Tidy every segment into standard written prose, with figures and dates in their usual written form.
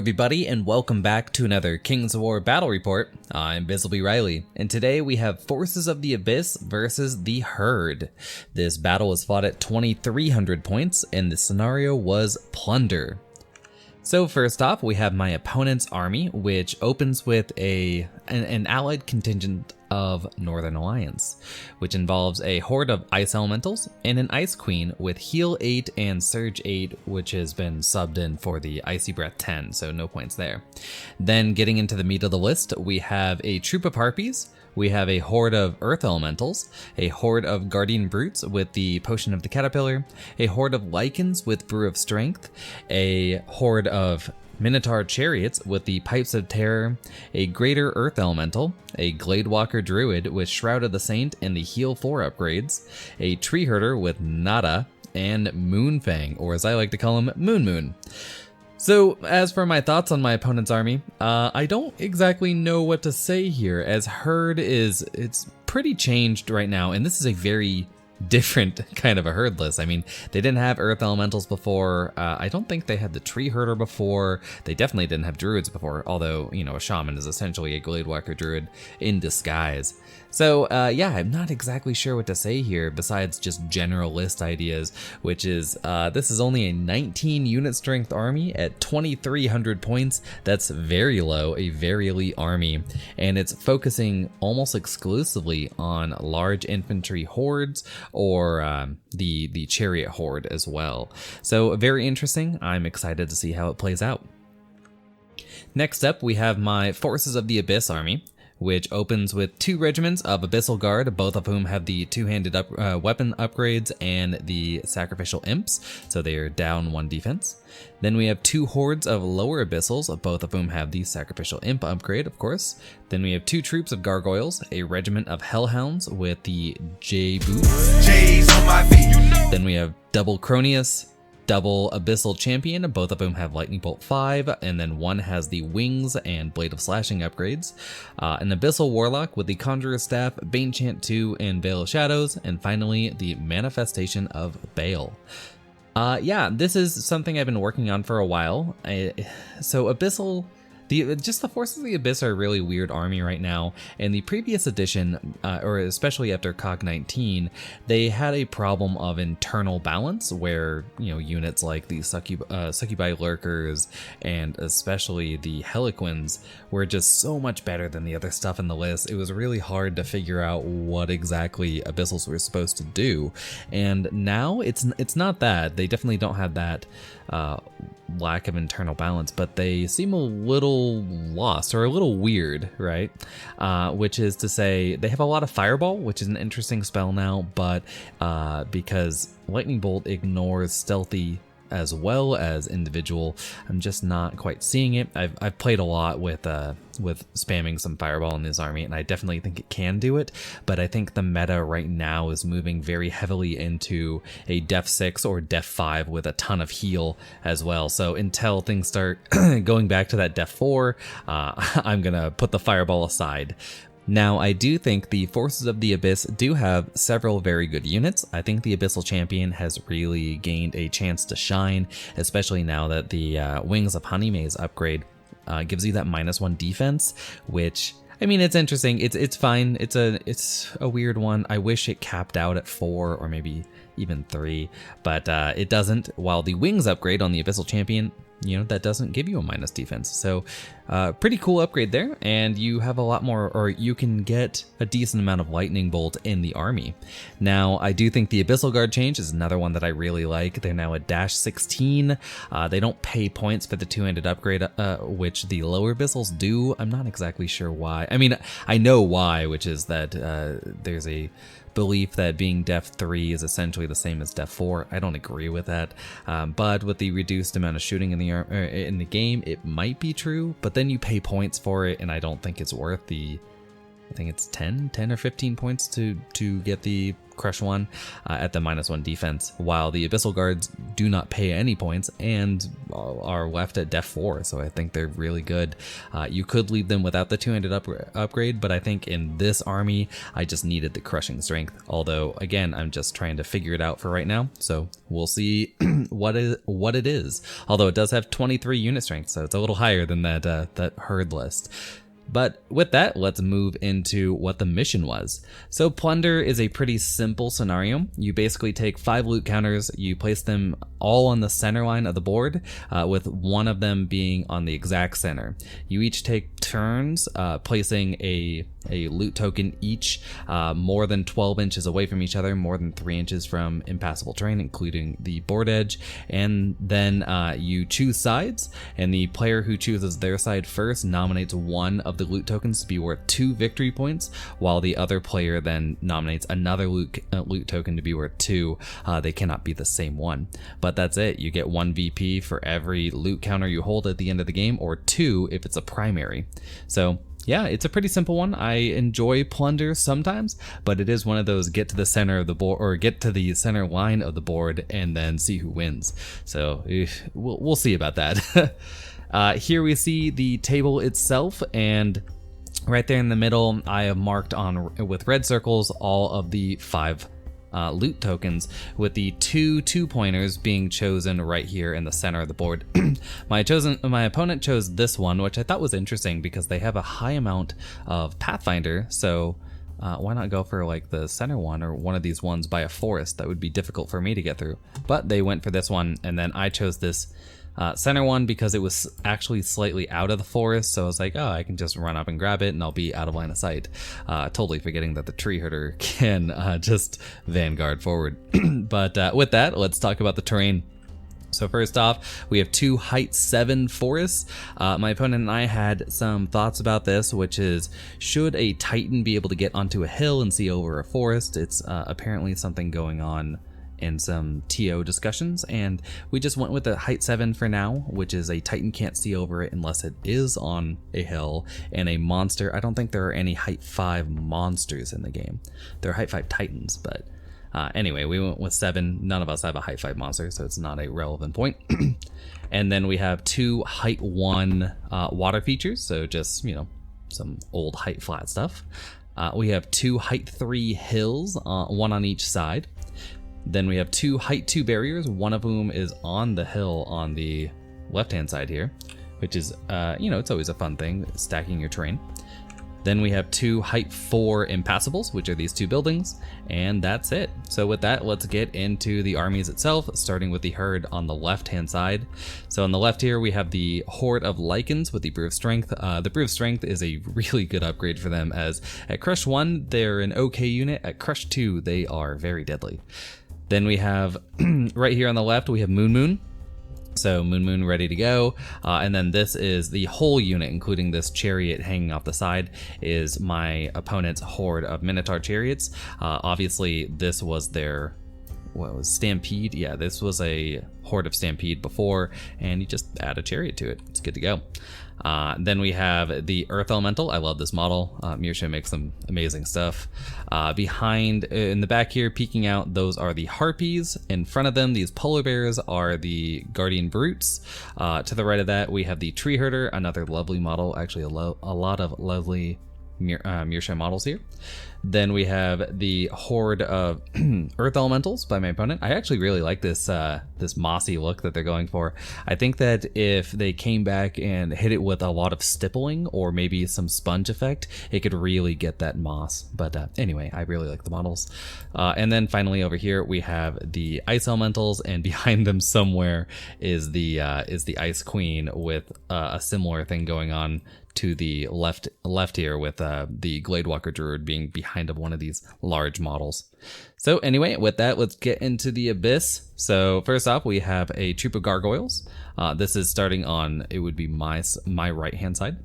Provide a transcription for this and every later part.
everybody, and welcome back to another Kings of War battle report. I'm Bizzleby Riley, and today we have Forces of the Abyss versus the Herd. This battle was fought at 2,300 points, and the scenario was Plunder. So first off, we have my opponent's army, which opens with an allied contingent of Northern Alliance, which involves a horde of ice elementals and an ice queen with heal 8 and surge 8, which has been subbed in for the icy breath 10, so no points there. Then getting into the meat of the list, we have a troop of harpies. We have a horde of earth elementals, a horde of guardian brutes with the potion of the caterpillar, a horde of lichens with brew of strength, a horde of minotaur chariots with the pipes of terror, a greater earth elemental, a gladewalker druid with shroud of the saint and the heal 4 upgrades, a tree herder with nada, and moonfang, or as I like to call him, moon. So, as for my thoughts on my opponent's army, I don't exactly know what to say here, as Herd it's pretty changed right now, and this is a very different kind of a herd list. I mean, they didn't have earth elementals before. I don't think they had the tree herder before. They definitely didn't have druids before, although, you know, a shaman is essentially a gladewalker druid in disguise. So yeah, I'm not exactly sure what to say here besides just general list ideas, which is this is only a 19 unit strength army at 2,300 points. That's very low, a very elite army, and it's focusing almost exclusively on large infantry hordes or the chariot horde as well. So very interesting. I'm excited to see how it plays out. Next up, we have my Forces of the Abyss army, which opens with 2 regiments of Abyssal Guard, both of whom have the two-handed weapon upgrades and the Sacrificial Imps, so they are down 1 defense. Then we have 2 hordes of Lower Abyssals, both of whom have the Sacrificial Imp upgrade, of course. Then we have 2 troops of Gargoyles, a regiment of Hellhounds with the J boots. J's on my feet. Then we have double Cronius, double Abyssal Champion, both of whom have Lightning Bolt 5, and then one has the Wings and Blade of Slashing upgrades. An Abyssal Warlock with the Conjurer's Staff, Bane Chant 2, and Veil of Shadows, and finally the Manifestation of Baal. Yeah, this is something I've been working on for a while. So Abyssal, just the Forces of the Abyss are a really weird army right now. In the previous edition, or especially after COG 19, they had a problem of internal balance where, you know, units like the Succubi Lurkers and especially the Heliquins were just so much better than the other stuff in the list. It was really hard to figure out what exactly Abyssals were supposed to do. And now it's not that. They definitely don't have that lack of internal balance, but they seem a little lost or a little weird, right? Which is to say they have a lot of Fireball, which is an interesting spell now, but because Lightning Bolt ignores Stealthy as well as individual, I'm just not quite seeing it. I've played a lot with spamming some Fireball in this army, and I definitely think it can do it, but I think the meta right now is moving very heavily into a Def 6 or Def 5 with a ton of heal as well. So until things start going back to that Def 4, I'm gonna put the Fireball aside. Now, I do think the Forces of the Abyss do have several very good units. I think the Abyssal Champion has really gained a chance to shine, especially now that the Wings of Honeymaze upgrade gives you that -1 defense, which, I mean, it's interesting. It's fine. It's a weird one. I wish it capped out at 4 or maybe even 3, but it doesn't. While the Wings upgrade on the Abyssal Champion, you know, that doesn't give you a minus defense. So pretty cool upgrade there, and you have a lot more, or you can get a decent amount of Lightning Bolt in the army. Now, I do think the Abyssal Guard change is another one that I really like. They're now a -16. They don't pay points for the two-handed upgrade, which the lower Abyssals do. I'm not exactly sure why. I mean, I know why, which is that there's a belief that being Def 3 is essentially the same as Def 4. I don't agree with that, but with the reduced amount of shooting in the game, it might be true, but then you pay points for it, and I don't think it's worth the I think it's 10 or 15 points to get the Crush 1 at the -1 defense, while the Abyssal Guards do not pay any points and are left at def 4, so I think they're really good. You could leave them without the 2-handed upgrade, but I think in this army, I just needed the Crushing Strength, although again, I'm just trying to figure it out for right now, so we'll see what it is. Although it does have 23 unit strength, so it's a little higher than that herd list. But with that, let's move into what the mission was. So Plunder is a pretty simple scenario. You basically take 5 loot counters, you place them all on the center line of the board, with one of them being on the exact center. You each take turns placing a loot token each more than 12 inches away from each other, more than 3 inches from impassable terrain, including the board edge. And then you choose sides, and the player who chooses their side first nominates one of the loot tokens to be worth 2 victory points, while the other player then nominates another loot token to be worth 2. They cannot be the same one. But that's it. You get 1 VP for every loot counter you hold at the end of the game, or 2 if it's a primary. So yeah, it's a pretty simple one. I enjoy Plunder sometimes, but it is one of those get to the center of the board, or get to the center line of the board and then see who wins. So we'll see about that. Here we see the table itself, and right there in the middle, I have marked on with red circles all of the 5 loot tokens, with the 2 2-pointers being chosen right here in the center of the board. My opponent chose this one, which I thought was interesting because they have a high amount of Pathfinder, so why not go for like the center one, or one of these ones by a forest that would be difficult for me to get through. But they went for this one, and then I chose this center one because it was actually slightly out of the forest, so I was like, oh, I can just run up and grab it and I'll be out of line of sight, totally forgetting that the tree herder can just vanguard forward. But with that, let's talk about the terrain. So first off, we have 2 height 7 forests. My opponent and I had some thoughts about this, which is, should a Titan be able to get onto a hill and see over a forest? It's apparently something going on in some TO discussions, and we just went with the height 7 for now, which is a Titan can't see over it unless it is on a hill, and a monster. I don't think there are any height 5 monsters in the game. There are height 5 Titans, but anyway, we went with 7. None of us have a height 5 monster, so it's not a relevant point. And then we have 2 height 1 water features, so just, you know, some old height flat stuff. We have 2 height 3 hills, one on each side. Then we have 2 height 2 barriers, one of whom is on the hill on the left-hand side here, which is, you know, it's always a fun thing, stacking your terrain. Then we have 2 height 4 impassables, which are these 2 buildings, and that's it. So with that, let's get into the armies itself, starting with the herd on the left-hand side. So on the left here, we have the Horde of Lycans with the Brew of Strength. The Brew of Strength is a really good upgrade for them, as at Crush 1, they're an okay unit. At Crush 2, they are very deadly. Then we have, right here on the left, we have Moon. So Moon ready to go. And then this is the whole unit, including this chariot hanging off the side, is my opponent's horde of Minotaur chariots. Obviously, this was their, what was Stampede? Yeah, this was a horde of Stampede before, and you just add a chariot to it. It's good to go. Then we have the Earth Elemental. I love this model. Mirsha makes some amazing stuff. Behind, in the back here, peeking out, those are the Harpies. In front of them, these polar bears are the Guardian Brutes. To the right of that, we have the Tree Herder, another lovely model. Actually, a lot of lovely Mirsha models here. Then we have the horde of Earth Elementals by my opponent. I actually really like this this mossy look that they're going for. I think that if they came back and hit it with a lot of stippling or maybe some sponge effect, it could really get that moss. But anyway, I really like the models. And then finally over here we have the Ice Elementals, and behind them somewhere is the Ice Queen with a similar thing going on to the left here, with the Gladewalker Druid being behind of one of these large models. So anyway, with that, let's get into the Abyss. So first off, we have a troop of gargoyles. This is starting on, it would be my right hand side.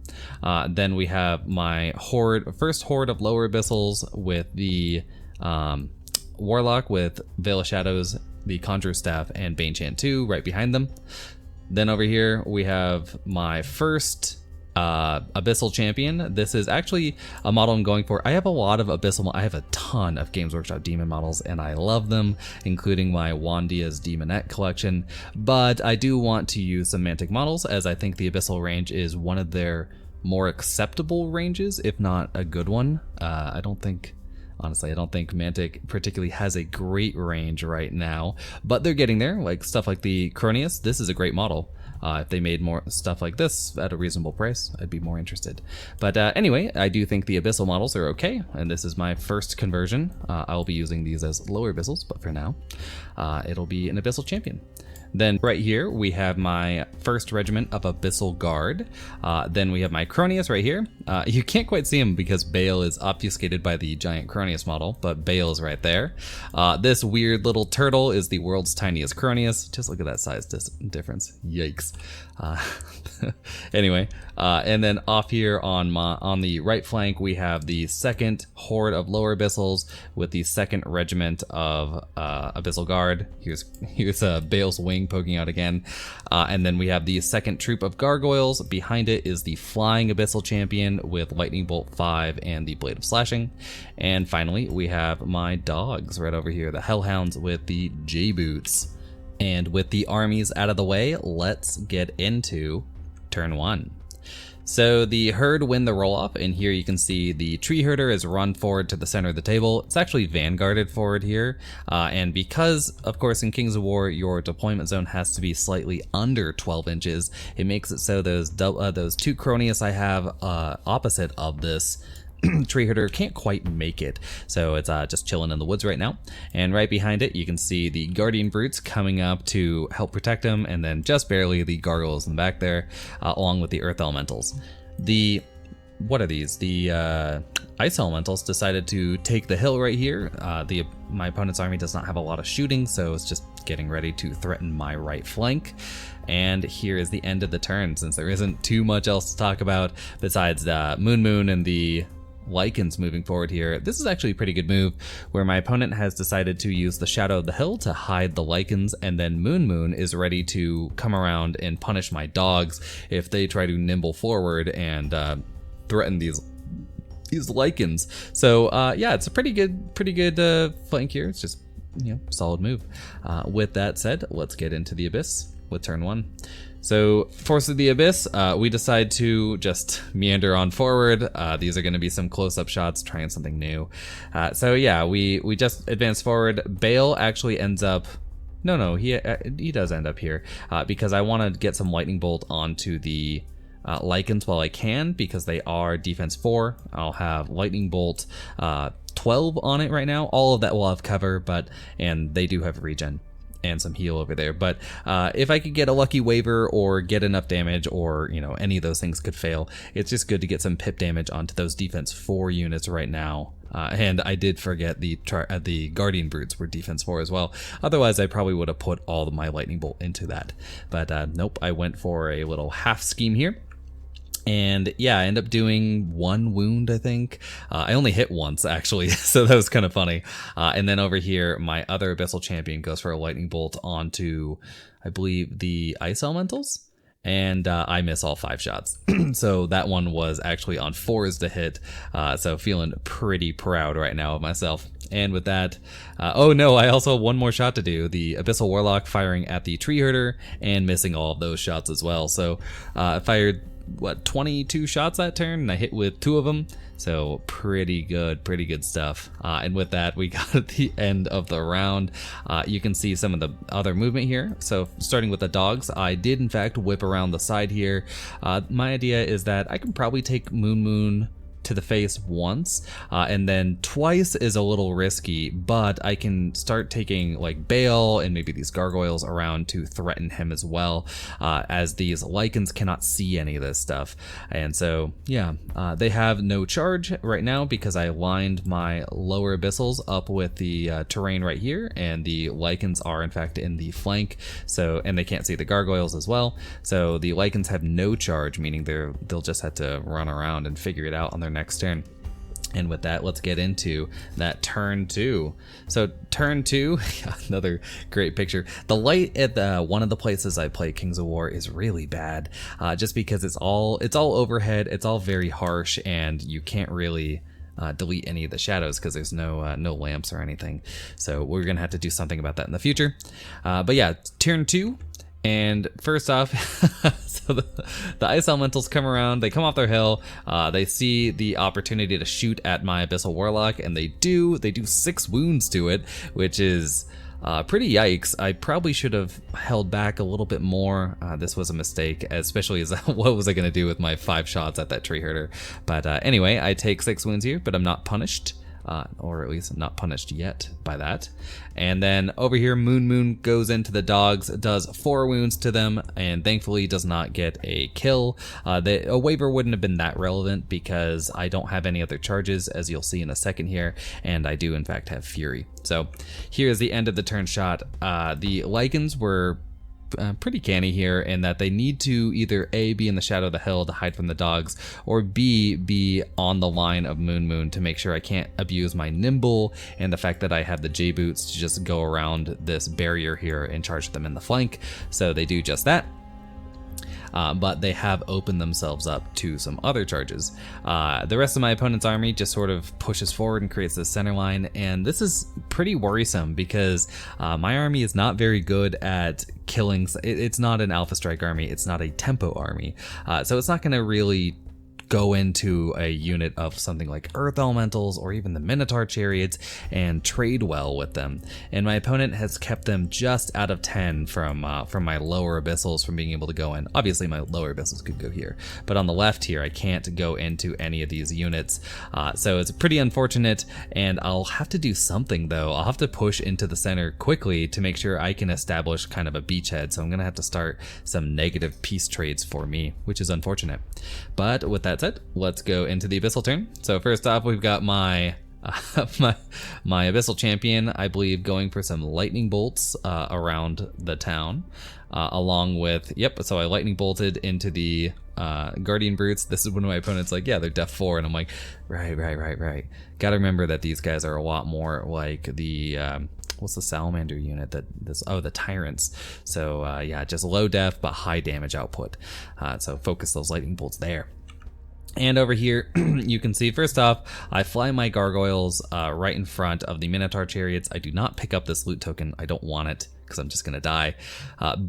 Then we have my first horde of lower abyssals with the Warlock with Veil of Shadows, the Conjure Staff, and Banechant 2 right behind them. Then over here we have my first Abyssal Champion. This is actually a model I'm going for. I have a lot of Abyssal, I have a ton of Games Workshop demon models and I love them, including my Wandia's Demonette collection, but I do want to use some Mantic models as I think the Abyssal range is one of their more acceptable ranges, if not a good one. Honestly, I don't think Mantic particularly has a great range right now, but they're getting there. Like stuff like the Cronius, this is a great model. If they made more stuff like this at a reasonable price, I'd be more interested. But anyway, I do think the Abyssal models are okay, and this is my first conversion. I'll be using these as lower Abyssals, but for now, it'll be an Abyssal Champion. Then right here, we have my first regiment of Abyssal Guard. Then we have my Cronius right here. You can't quite see him because Bale is obfuscated by the giant Cronius model, but Bale is right there. This weird little turtle is the world's tiniest Cronius. Just look at that size difference. Yikes. Anyway, and then off here on the right flank, we have the second horde of lower Abyssals with the second regiment of Abyssal Guard. Here's Bale's wing poking out again. And then we have the second troop of Gargoyles. Behind it is the flying Abyssal Champion with Lightning Bolt 5 and the Blade of Slashing. And finally, we have my dogs right over here, the Hellhounds with the J-Boots. And with the armies out of the way, let's get into turn 1. So the herd win the roll-off, and here you can see the tree herder is run forward to the center of the table. It's actually vanguarded forward here, and because, of course, in Kings of War, your deployment zone has to be slightly under 12 inches, it makes it so those two Cronius I have opposite of this tree herder can't quite make it, so it's just chilling in the woods right now. And right behind it, you can see the Guardian Brutes coming up to help protect him, and then just barely the Gargoyles in the back there, along with the Earth Elementals. What are these? The Ice Elementals decided to take the hill right here. My opponent's army does not have a lot of shooting, so it's just getting ready to threaten my right flank. And here is the end of the turn, since there isn't too much else to talk about besides Moon and the Lycans moving forward here. This is actually a pretty good move where my opponent has decided to use the Shadow of the Hill to hide the Lycans, and then Moon is ready to come around and punish my dogs if they try to nimble forward and threaten these Lycans. So yeah, it's a pretty good flank here. It's just, solid move. With that said, let's get into the Abyss with turn 1. So, Force of the Abyss, we decide to just meander on forward. These are going to be some close-up shots, trying something new. So yeah, we just advance forward. Bale actually ends up... No, he does end up here, because I want to get some Lightning Bolt onto the Lycans while I can, because they are defense 4. I'll have Lightning Bolt 12 on it right now. All of that will have cover, and they do have regen and some heal over there, but if I could get a lucky waiver or get enough damage, or any of those things could fail, it's just good to get some pip damage onto those defense 4 units right now. And I did forget the Guardian Brutes were defense 4 as well. Otherwise, I probably would have put all of my Lightning Bolt into that, but nope, I went for a little half scheme here. And yeah, I end up doing 1 wound, I think. I only hit once, actually, so that was kind of funny. And then over here, my other Abyssal Champion goes for a Lightning Bolt onto, I believe, the Ice Elementals. And I miss all 5 shots. So that one was actually on 4s to hit. So feeling pretty proud right now of myself. And with that, oh no, I also have 1 more shot to do. The Abyssal Warlock firing at the Tree Herder and missing all of those shots as well. So I fired 22 shots that turn, and I hit with 2 of them, so pretty good stuff. And with that, we got at the end of the round. You can see some of the other movement here. So starting with the dogs, I did in fact whip around the side here. My idea is that I can probably take Moon to the face once, and then twice is a little risky, but I can start taking like Bale and maybe these Gargoyles around to threaten him as well, as these Lycans cannot see any of this stuff. And so yeah, they have no charge right now because I lined my lower Abyssals up with the terrain right here, and the Lycans are in fact in the flank, so, and they can't see the Gargoyles as well, so the Lycans have no charge, meaning they'll just have to run around and figure it out on their next turn. And with that, let's get into that turn 2. So turn 2, another great picture. The light at one of the places I play Kings of War is really bad, just because it's all overhead, it's all very harsh, and you can't really delete any of the shadows because there's no lamps or anything. So we're gonna have to do something about that in the future. But yeah, turn 2. And first off, so the Ice Elementals come around, they come off their hill, they see the opportunity to shoot at my Abyssal Warlock, and they do 6 wounds to it, which is pretty yikes. I probably should have held back a little bit more. This was a mistake, especially as what was I going to do with my 5 shots at that tree herder. But anyway, I take 6 wounds here, but I'm not punished. Or at least not punished yet by that. And then over here, Moon goes into the dogs, does 4 wounds to them, and thankfully does not get a kill. A waiver wouldn't have been that relevant because I don't have any other charges, as you'll see in a second here, and I do in fact have Fury. So here's the end of the turn shot. The Lycans were pretty canny here in that they need to either A, be in the shadow of the hill to hide from the dogs, or B, be on the line of Moon to make sure I can't abuse my nimble and the fact that I have the J boots to just go around this barrier here and charge them in the flank. So they do just that. But they have opened themselves up to some other charges. The rest of my opponent's army just sort of pushes forward and creates this center line, and this is pretty worrisome because my army is not very good at killing. It's not an Alpha Strike army, it's not a tempo army, so it's not going to really go into a unit of something like Earth Elementals or even the Minotaur Chariots and trade well with them. And my opponent has kept them just out of 10 from my lower Abyssals from being able to go in. Obviously my lower Abyssals could go here, but on the left here I can't go into any of these units. So it's pretty unfortunate, and I'll have to do something though. I'll have to push into the center quickly to make sure I can establish kind of a beachhead. So I'm gonna have to start some negative peace trades for me, which is unfortunate. But with that said, let's go into the Abyssal turn. So first off, we've got my Abyssal champion, I believe, going for some lightning bolts around the town, along with, so I lightning bolted into the Guardian Brutes. This is when my opponent's like, yeah, they're def 4, and I'm like, right. Gotta remember that these guys are a lot more like the what's the salamander unit the tyrants. So yeah, just low def but high damage output. So focus those lightning bolts there. And over here, you can see, first off, I fly my gargoyles right in front of the Minotaur Chariots. I do not pick up this loot token. I don't want it because I'm just going to die.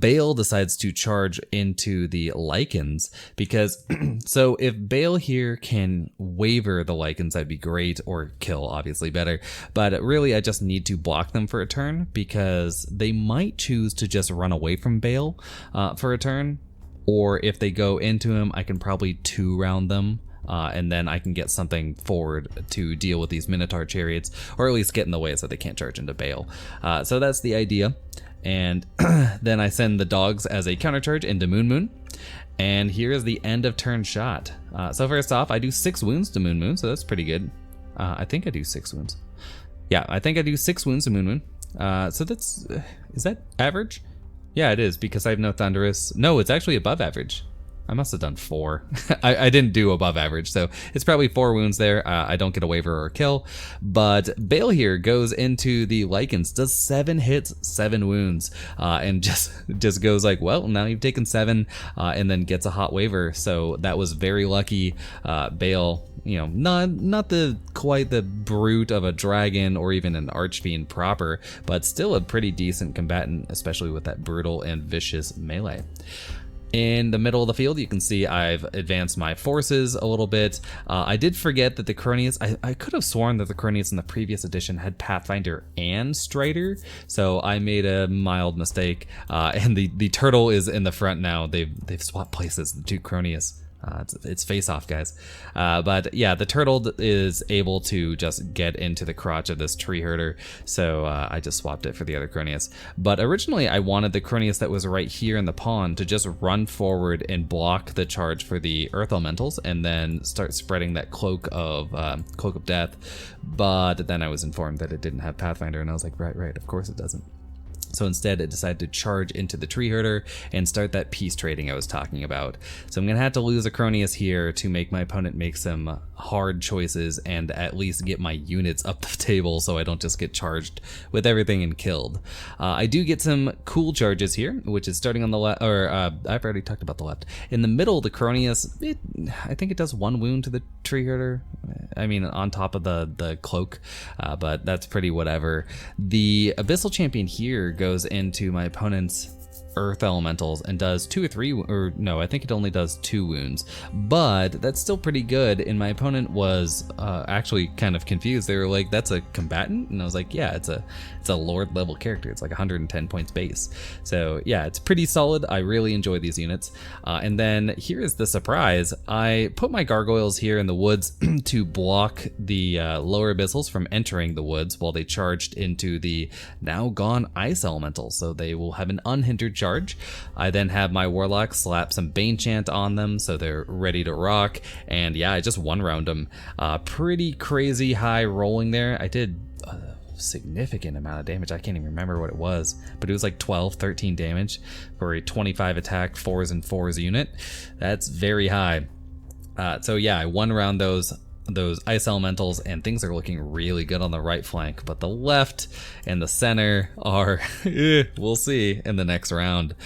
Bale decides to charge into the Lycans because, so if Bale here can waver the Lycans, that'd be great, or kill, obviously better. But really, I just need to block them for a turn because they might choose to just run away from Bale for a turn. Or if they go into him, I can probably 2-round them, and then I can get something forward to deal with these Minotaur Chariots, or at least get in the way so they can't charge into Bale. So that's the idea. And then I send the dogs as a countercharge into Moon. And here is the end of turn shot. So first off, I do 6 wounds to Moon, so that's pretty good. I think I do 6 wounds. Yeah, I think I do 6 wounds to Moon. So that's, is that average? Yeah, it is, because I have no Thunderous. No, it's actually above average. I must have done 4. I didn't do above average, so it's probably 4 wounds there. I don't get a waiver or a kill. But Bale here goes into the Lycans, does 7 hits, 7 wounds, and just goes like, well, now you've taken 7, and then gets a hot waiver. So that was very lucky. Bale, you know, not quite the brute of a dragon or even an archfiend proper, but still a pretty decent combatant, especially with that brutal and vicious melee. In the middle of the field, you can see I've advanced my forces a little bit. I did forget that the Cronius, I could have sworn that the Cronius in the previous edition had Pathfinder and Strider, so I made a mild mistake. And the turtle is in the front now. They've swapped places, the 2 Cronius. It's face off, guys. But yeah, the turtle is able to just get into the crotch of this tree herder, so I just swapped it for the other Cronius. But originally I wanted the Cronius that was right here in the pond to just run forward and block the charge for the Earth Elementals and then start spreading that cloak of death. But then I was informed that it didn't have Pathfinder, and I was like, right, of course it doesn't. So instead it decided to charge into the tree herder and start that peace trading I was talking about. So I'm gonna have to lose a Cronius here to make my opponent make some hard choices and at least get my units up the table so I don't just get charged with everything and killed. I do get some cool charges here, which is starting on the left, or I've already talked about the left. In the middle, the Cronius, I think it does 1 wound to the tree herder. I mean, on top of the cloak, but that's pretty whatever. The Abyssal Champion here goes into my opponent's Earth Elementals and does 2 or 3, or no, I think it only does 2 wounds, but that's still pretty good. And my opponent was actually kind of confused. They were like, "That's a combatant," and I was like, "Yeah, it's a Lord level character. It's like 110 points base." So yeah, it's pretty solid. I really enjoy these units. And then here is the surprise. I put my gargoyles here in the woods to block the lower abyssals from entering the woods while they charged into the now gone ice elemental, so they will have an unhindered charge. I then have my warlock slap some Bane Chant on them so they're ready to rock, and yeah, I just one-round them. Pretty crazy high rolling there. I did a significant amount of damage. I can't even remember what it was, but it was like 12, 13 damage for a 25 attack 4s and 4s unit. That's very high. So yeah, I one-round those ice elementals, and things are looking really good on the right flank, but the left and the center are we'll see in the next round.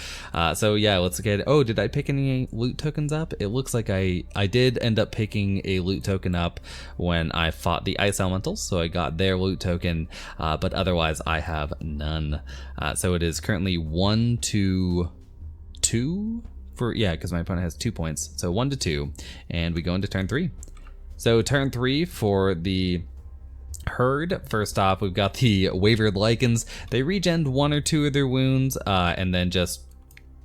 So yeah, let's get, oh, did I pick any loot tokens up? It looks like I did end up picking a loot token up when I fought the ice elementals, so I got their loot token, but otherwise I have none. So it is currently 1 to 2 for, yeah, because my opponent has 2 points, so 1 to 2, and we go into turn 3. So turn 3 for the herd. First off, we've got the wavered lichens. They regen 1 or 2 of their wounds, and then just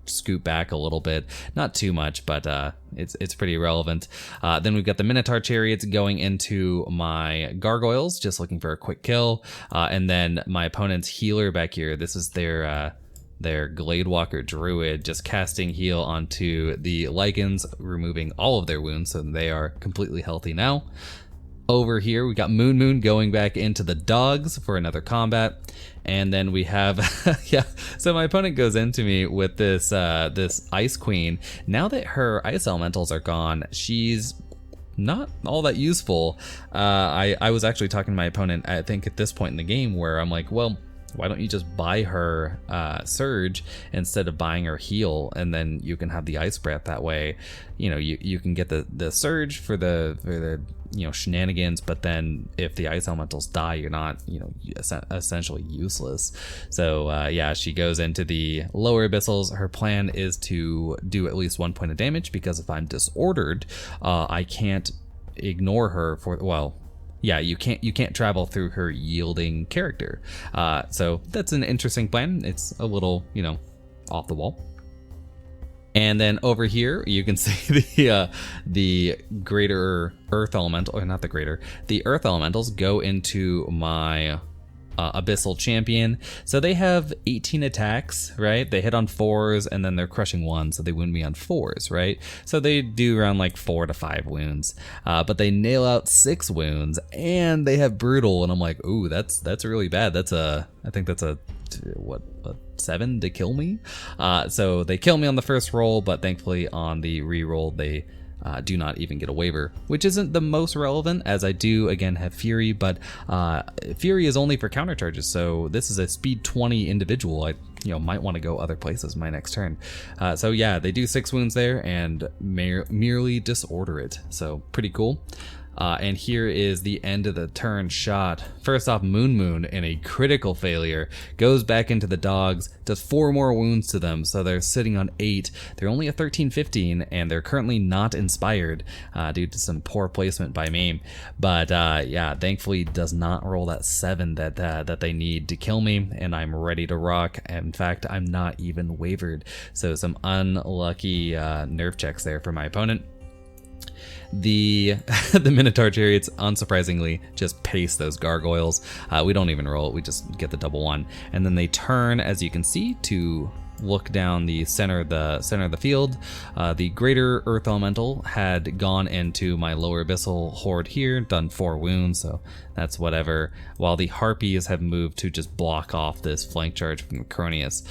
scoot back a little bit. Not too much, but it's pretty relevant. Then we've got the Minotaur chariots going into my gargoyles, just looking for a quick kill. And then my opponent's healer back here. This is their Gladewalker Druid, just casting heal onto the lichens, removing all of their wounds, so they are completely healthy now. Over here, we got Moon going back into the dogs for another combat. And then we have, yeah, so my opponent goes into me with this this Ice Queen. Now that her ice elementals are gone, she's not all that useful. I was actually talking to my opponent, I think at this point in the game, where I'm like, well, why don't you just buy her Surge instead of buying her Heal, and then you can have the Ice Breath that way. You know, you can get the Surge for the shenanigans, but then if the Ice Elementals die, you're not, essentially useless. So yeah, she goes into the lower Abyssals. Her plan is to do at least 1 point of damage, because if I'm disordered, I can't ignore her for, well, yeah, you can't travel through her yielding character. So that's an interesting plan. It's a little, off the wall. And then over here, you can see the greater Earth Elemental, or not the greater, the Earth Elementals go into my Abyssal Champion. So they have 18 attacks, right? They hit on 4s, and then they're crushing 1, so they wound me on 4s, right? So they do around like 4 to 5 wounds, but they nail out 6 wounds, and they have Brutal, and I'm like, ooh, that's really bad. I think that's a 7 to kill me. So they kill me on the first roll, but thankfully on the re-roll they do not even get a waiver, which isn't the most relevant, as I do again have Fury, but Fury is only for counter charges, so this is a speed 20 individual. I might want to go other places my next turn. So yeah, they do 6 wounds there and merely disorder it, so pretty cool. And here is the end of the turn shot. First off, Moon in a critical failure goes back into the dogs, does 4 more wounds to them, so they're sitting on 8. They're only a 13-15, and they're currently not inspired due to some poor placement by me. But yeah, thankfully does not roll that 7 that they need to kill me, and I'm ready to rock. In fact, I'm not even wavered, so some unlucky nerf checks there for my opponent. The Minotaur chariots, unsurprisingly, just pace those gargoyles. We don't even roll it, we just get the double 1, and then they turn, as you can see, to look down the center of the field, the greater earth elemental had gone into my lower abyssal horde here, done 4 wounds, so that's whatever, while the harpies have moved to just block off this flank charge from the Cronius.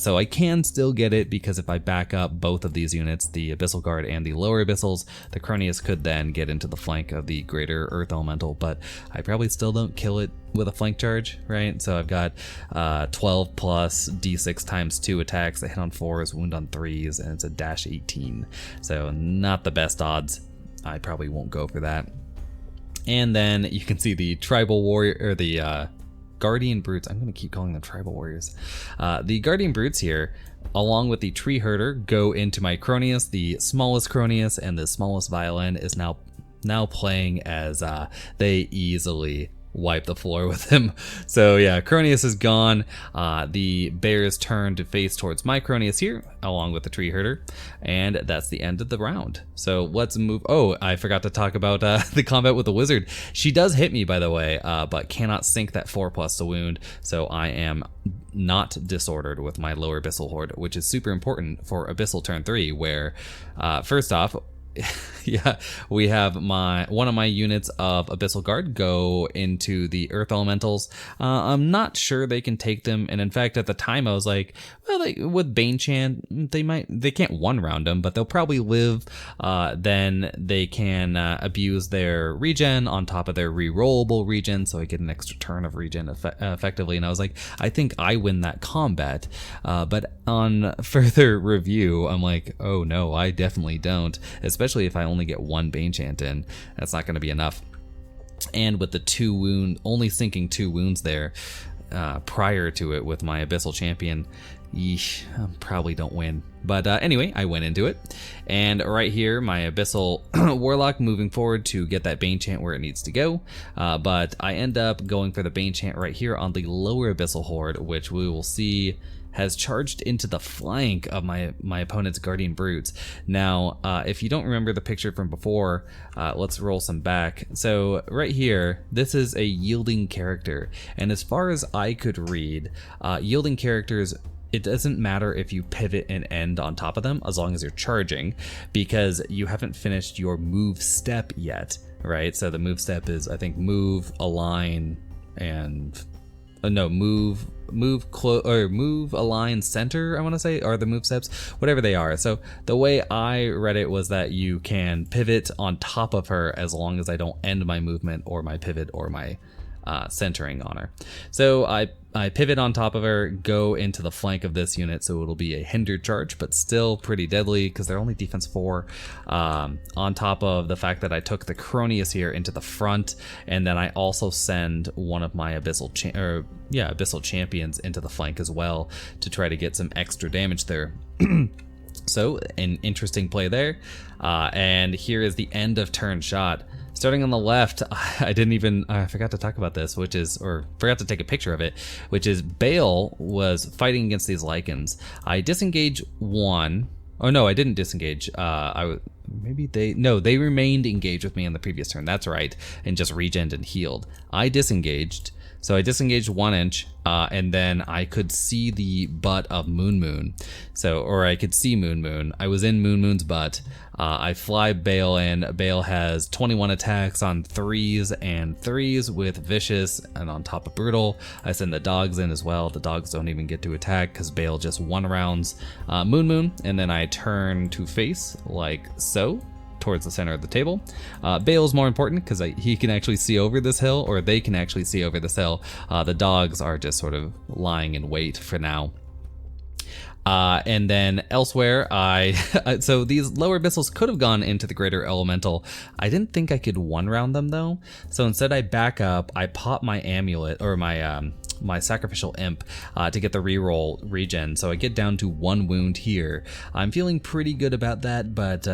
So I can still get it, because if I back up both of these units, the abyssal guard and the lower abyssals, the Cronius could then get into the flank of the greater earth elemental, but I probably still don't kill it with a flank charge, right? So I've got 12 plus d6 times 2 attacks, a hit on 4s, wound on 3s, and it's a dash 18. So not the best odds. I probably won't go for that. And then you can see the tribal warrior, or the guardian brutes. I'm going to keep calling them tribal warriors. The guardian brutes here, along with the tree herder, go into my Cronius. The smallest Cronius and the smallest violin is now playing as they easily wipe the floor with him. So yeah, Cronius is gone. The bears turn to face towards my Cronius here, along with the tree herder, and that's the end of the round. So let's move. Oh, I forgot to talk about the combat with the wizard. She does hit me, by the way, but cannot sink that 4+ to wound. So I am not disordered with my lower abyssal horde, which is super important for abyssal turn 3, where first off, yeah, we have one of my units of Abyssal Guard go into the Earth Elementals. I'm not sure they can take them, and in fact, at the time, I was like, well, with Bane Chant, they can't one-round them, but they'll probably live. Then they can abuse their regen on top of their re-rollable regen, so I get an extra turn of regen effectively, and I was like, I think I win that combat. But on further review, I'm like, oh no, I definitely don't, especially if I only get 1 Bane Chant in. That's not going to be enough. And with the only sinking 2 wounds there prior to it with my Abyssal Champion, yeesh, I probably don't win. But anyway, I went into it. And right here, my Abyssal Warlock moving forward to get that Bane Chant where it needs to go. But I end up going for the Bane Chant right here on the lower Abyssal Horde, which we will see has charged into the flank of my opponent's Guardian Brutes. Now, if you don't remember the picture from before, let's roll some back. So right here, this is a yielding character. And as far as I could read, yielding characters, it doesn't matter if you pivot and end on top of them as long as you're charging, because you haven't finished your move step yet, right? So the move step is, I think, move, align, and move, align, center, I want to say, are the move steps, whatever they are. So the way I read it was that you can pivot on top of her as long as I don't end my movement or my pivot or my centering on her. So I pivot on top of her, go into the flank of this unit, so it'll be a hindered charge, but still pretty deadly because they're only defense 4. On top of the fact that I took the Cronius here into the front, and then I also send one of my Abyssal Champions into the flank as well to try to get some extra damage there. So an interesting play there. And here is the end of turn shot. Starting on the left, I forgot to talk about this, forgot to take a picture of it, which is Bale was fighting against these Lycans. I disengaged one. Oh no, I didn't disengage. They remained engaged with me on the previous turn. That's right, and just regened and healed. I disengaged. So I disengaged 1 inch, and then I could see the butt of Moon. Or I could see Moon. I was in Moon's butt. I fly Bale in. Bale has 21 attacks on 3s and 3s with Vicious and on top of Brutal. I send the dogs in as well. The dogs don't even get to attack because Bale just 1-rounds Moon, and then I turn to face like so, towards the center of the table. Bale's more important because he can actually see over this hill, or they can actually see over this hill. The dogs are just sort of lying in wait for now. And then elsewhere, so these lower abyssals could have gone into the greater elemental. I didn't think I could 1-round them though. So instead I back up, I pop my amulet, or my sacrificial imp, to get the reroll regen. So I get down to 1 wound here. I'm feeling pretty good about that, but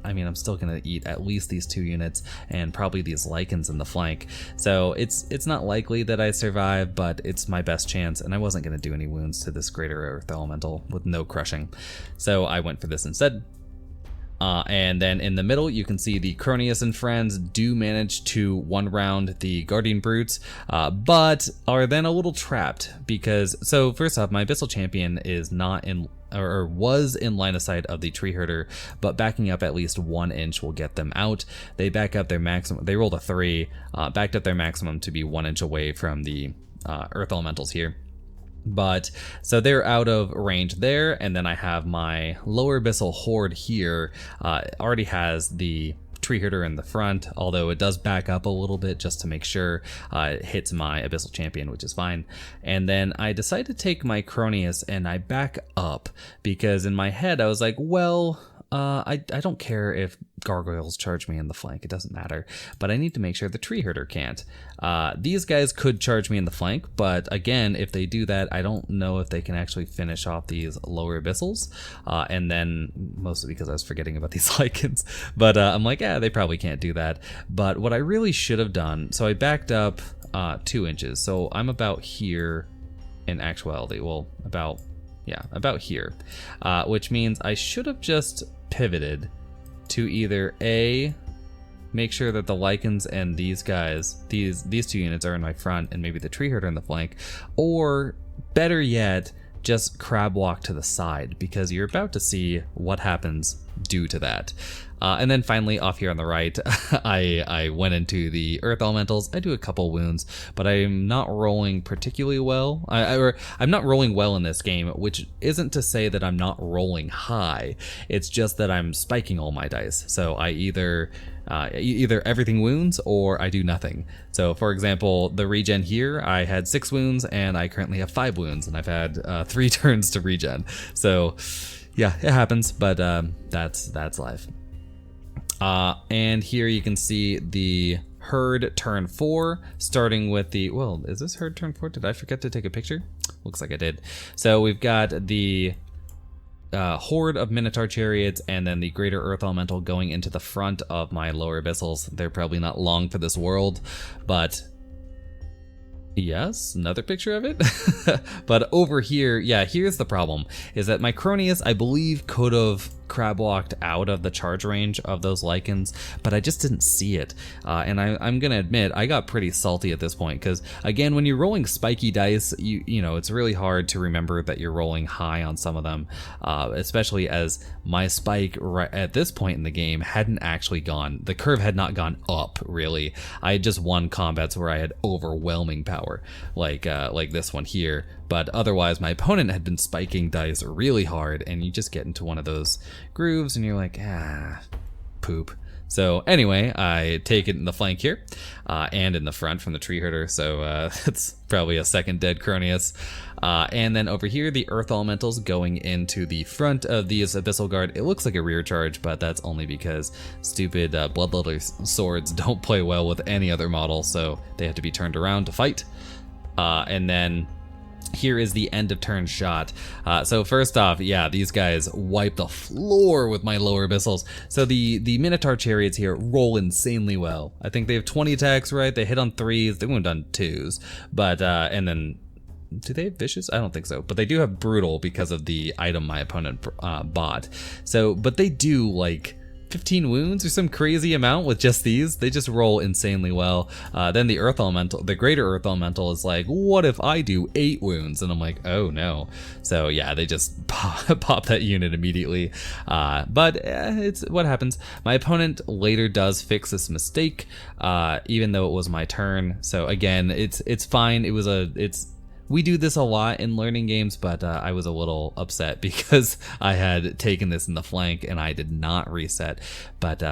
I mean, I'm still gonna eat at least these 2 units and probably these Lycans in the flank. So it's not likely that I survive, but it's my best chance, and I wasn't gonna do any wounds to this greater earth elemental with no crushing. So I went for this instead. And then in the middle, you can see the Cronius and friends do manage to one round the Guardian Brutes, but are then a little trapped because, so first off, my Abyssal Champion is not in, or was in line of sight of the Tree Herder, but backing up at least 1 inch will get them out. They back up their maximum, they rolled a 3, backed up their maximum to be 1 inch away from the Earth Elementals here. But so they're out of range there, and then I have my lower Abyssal Horde here, already has the Tree Herder in the front, although it does back up a little bit just to make sure it hits my Abyssal Champion, which is fine. And then I decide to take my Cronius and I back up because in my head I was like, well, I don't care if gargoyles charge me in the flank, it doesn't matter, but I need to make sure the Tree Herder can't. These guys could charge me in the flank, but again, if they do that, I don't know if they can actually finish off these lower Abyssals, and then mostly because I was forgetting about these Lycans, but I'm like, yeah, they probably can't do that. But what I really should have done, so I backed up 2 inches, so I'm about here in actuality, well, about here, which means I should have just pivoted to either A, make sure that the Lycans and these guys, these 2 units are in my front and maybe the Tree Herder in the flank, or better yet, just crab walk to the side because you're about to see what happens due to that. And then finally off here on the right, I went into the Earth Elementals. I do a couple wounds, but I'm not rolling particularly well. I'm not rolling well in this game, which isn't to say that I'm not rolling high. It's just that I'm spiking all my dice. So I either everything wounds or I do nothing. So for example, the regen here, I had 6 wounds and I currently have 5 wounds and I've had 3 turns to regen. So yeah, it happens, but that's life. And here you can see the herd turn 4, starting with the, well, is this herd turn 4? Did I forget to take a picture? Looks like I did. So we've got the horde of Minotaur chariots and then the greater Earth Elemental going into the front of my lower Abyssals. They're probably not long for this world, but yes, another picture of it. But over here, yeah, here's the problem, is that my Cronius, I believe, could have crab walked out of the charge range of those Lycans, but I just didn't see it. And I'm gonna admit, I got pretty salty at this point, because again, when you're rolling spiky dice, you know, it's really hard to remember that you're rolling high on some of them, especially as my spike right at this point in the game hadn't actually gone, the curve had not gone up, really. I had just won combats where I had overwhelming power, like this one here, but otherwise my opponent had been spiking dice really hard, and you just get into one of those grooves and you're like, poop. So anyway, I take it in the flank here, and in the front from the Tree Herder, so it's probably a second dead Cronius. And then over here, the Earth Elementals going into the front of these Abyssal Guard. It looks like a rear charge, but that's only because stupid Bloodletter swords don't play well with any other model, so they have to be turned around to fight. And then here is the end of turn shot. So first off, yeah, these guys wipe the floor with my lower Abyssals. So the Minotaur chariots here roll insanely well. I think they have 20 attacks, right? They hit on 3s, they wound on 2s, but and then do they have vicious? I don't think so, but they do have brutal because of the item my opponent bought. So, but they do like 15 wounds or some crazy amount with just these. They just roll insanely well. Then the Earth Elemental, the greater Earth Elemental is like, what if I do 8 wounds? And I'm like, oh no. So yeah, they just pop that unit immediately. But it's what happens. My opponent later does fix this mistake, even though it was my turn. So again, it's fine. We do this a lot in learning games, but I was a little upset because I had taken this in the flank and I did not reset. But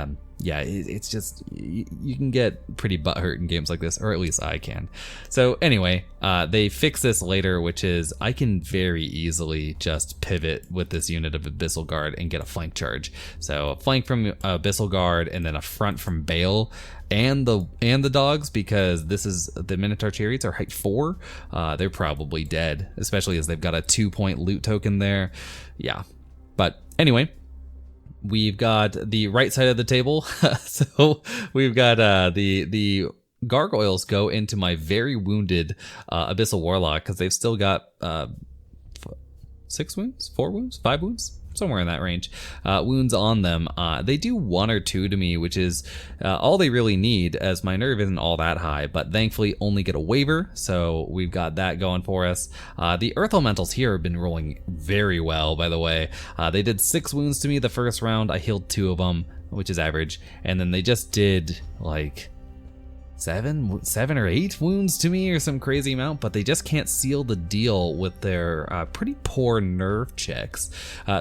yeah, it's just, you can get pretty butthurt in games like this, or at least I can. So anyway, they fix this later, which is I can very easily just pivot with this unit of Abyssal Guard and get a flank charge. So a flank from Abyssal Guard and then a front from Bale. And the dogs, because this is the Minotaur chariots are height 4. They're probably dead, especially as they've got a 2-point loot token there. Yeah, but anyway, we've got the right side of the table. So we've got the gargoyles go into my very wounded Abyssal Warlock because they've still got 6 wounds, 4 wounds, 5 wounds. somewhere in that range, wounds on them. They do 1 or 2 to me, which is all they really need, as my nerve isn't all that high, but thankfully only get a waiver, so we've got that going for us. The Earth Elementals here have been rolling very well, by the way. They did 6 wounds to me the first round. I healed 2 of them, which is average, and then they just did like 7 or 8 wounds to me, or some crazy amount, but they just can't seal the deal with their pretty poor nerve checks.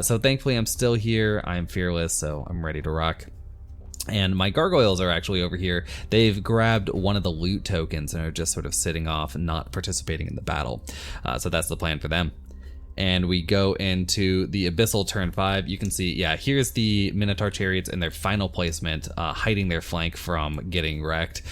So thankfully I'm still here. I'm fearless, so I'm ready to rock. And my gargoyles are actually over here. They've grabbed one of the loot tokens and are just sort of sitting off and not participating in the battle. So that's the plan for them. And we go into the Abyssal turn 5. You can see, yeah, here's the Minotaur Chariots in their final placement, hiding their flank from getting wrecked.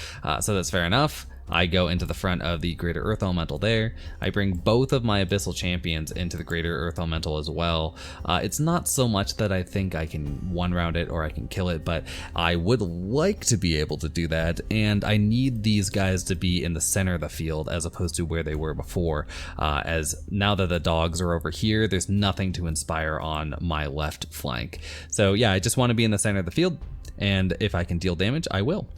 So that's fair enough. I go into the front of the Greater Earth Elemental there. I bring both of my Abyssal Champions into the Greater Earth Elemental as well. It's not so much that I think I can one-round it or I can kill it, but I would like to be able to do that, and I need these guys to be in the center of the field as opposed to where they were before, as now that the dogs are over here, there's nothing to inspire on my left flank. So yeah, I just want to be in the center of the field, and if I can deal damage, I will.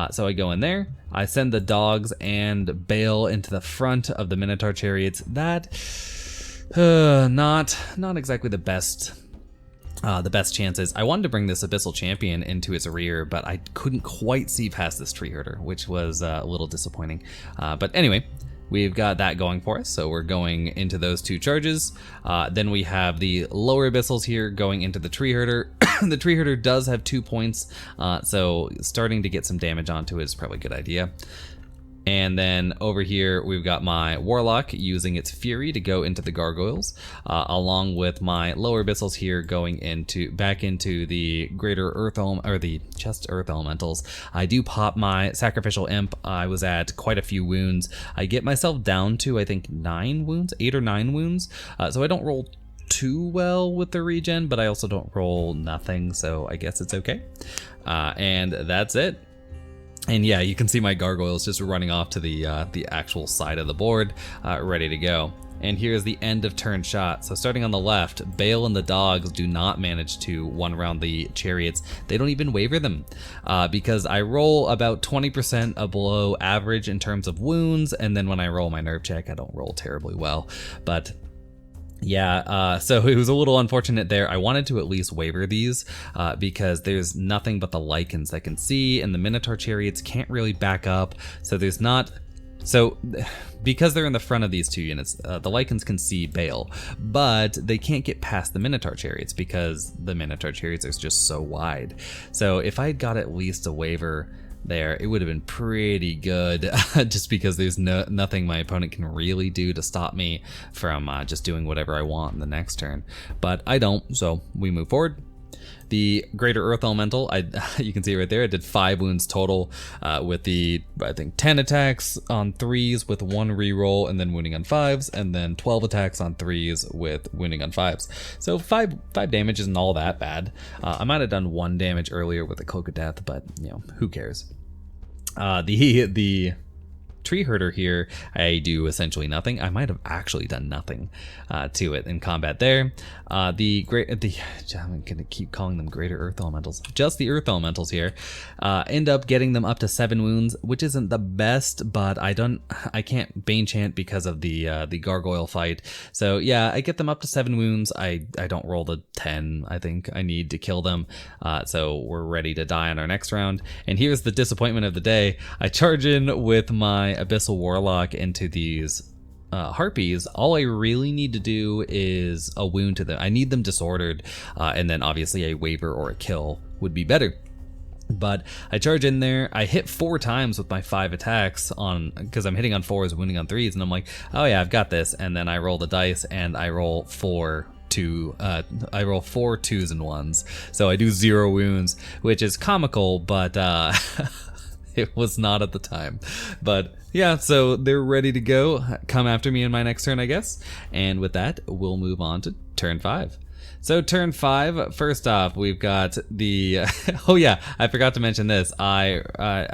So I go in there, I send the dogs and Bale into the front of the Minotaur Chariots. That, not exactly the best chances. I wanted to bring this Abyssal Champion into its rear, but I couldn't quite see past this Tree Herder, which was a little disappointing. But anyway, we've got that going for us, so we're going into those 2 charges. Then we have the lower Abyssals here going into the Tree Herder. The Tree Herder does have 2 points, so starting to get some damage onto it is probably a good idea. And then over here, we've got my Warlock using its Fury to go into the Gargoyles, along with my lower Abyssals here going back into the Greater Earth or the just Earth Elementals. I do pop my Sacrificial Imp. I was at quite a few wounds. I get myself down to, I think, 9 wounds, 8 or 9 wounds. So I don't roll too well with the regen, but I also don't roll nothing, so I guess it's okay. And that's it. And yeah, you can see my gargoyles just running off to the actual side of the board, ready to go. And here's the end of turn shot. So starting on the left, Bale and the dogs do not manage to one-round the chariots. They don't even waver them, because I roll about 20% below average in terms of wounds, and then when I roll my nerve check, I don't roll terribly well. But yeah, so it was a little unfortunate there. I wanted to at least waver these, because there's nothing but the lichens that can see, and the Minotaur Chariots can't really back up, so there's not... So, because they're in the front of these 2 units, the lichens can see Bale, but they can't get past the Minotaur Chariots because the Minotaur Chariots are just so wide. So if I had got at least a waiver there, it would have been pretty good, just because there's nothing my opponent can really do to stop me from just doing whatever I want in the next turn. But I don't, so we move forward. The Greater Earth Elemental, you can see right there, I did 5 wounds total, with the, I think, 10 attacks on 3s with 1 reroll and then wounding on 5s, and then 12 attacks on 3s with wounding on 5s. So 5 damage isn't all that bad. I might have done 1 damage earlier with the Cloak of Death, but, you know, who cares? The Tree Herder here, I do essentially nothing. I might have actually done nothing to it in combat there. I'm gonna keep calling them Greater Earth Elementals. Just the Earth Elementals here end up getting them up to 7 wounds, which isn't the best, but I can't Bane Chant because of the Gargoyle fight. So yeah, I get them up to 7 wounds. I don't roll the 10. I think I need to kill them. So we're ready to die on our next round. And here's the disappointment of the day. I charge in with my Abyssal Warlock into these Harpies. All I really need to do is a wound to them. I need them disordered, and then obviously a waiver or a kill would be better. But I charge in there, I hit 4 times with my 5 attacks because I'm hitting on 4s, wounding on 3s, and I'm like, oh yeah, I've got this. And then I roll the dice and I roll 4 2s and 1s. So I do 0 wounds, which is comical, but it was not at the time. But yeah, so they're ready to go. Come after me in my next turn, I guess. And with that, we'll move on to turn 5. So turn 5, first off, we've got the, oh yeah, I forgot to mention this. I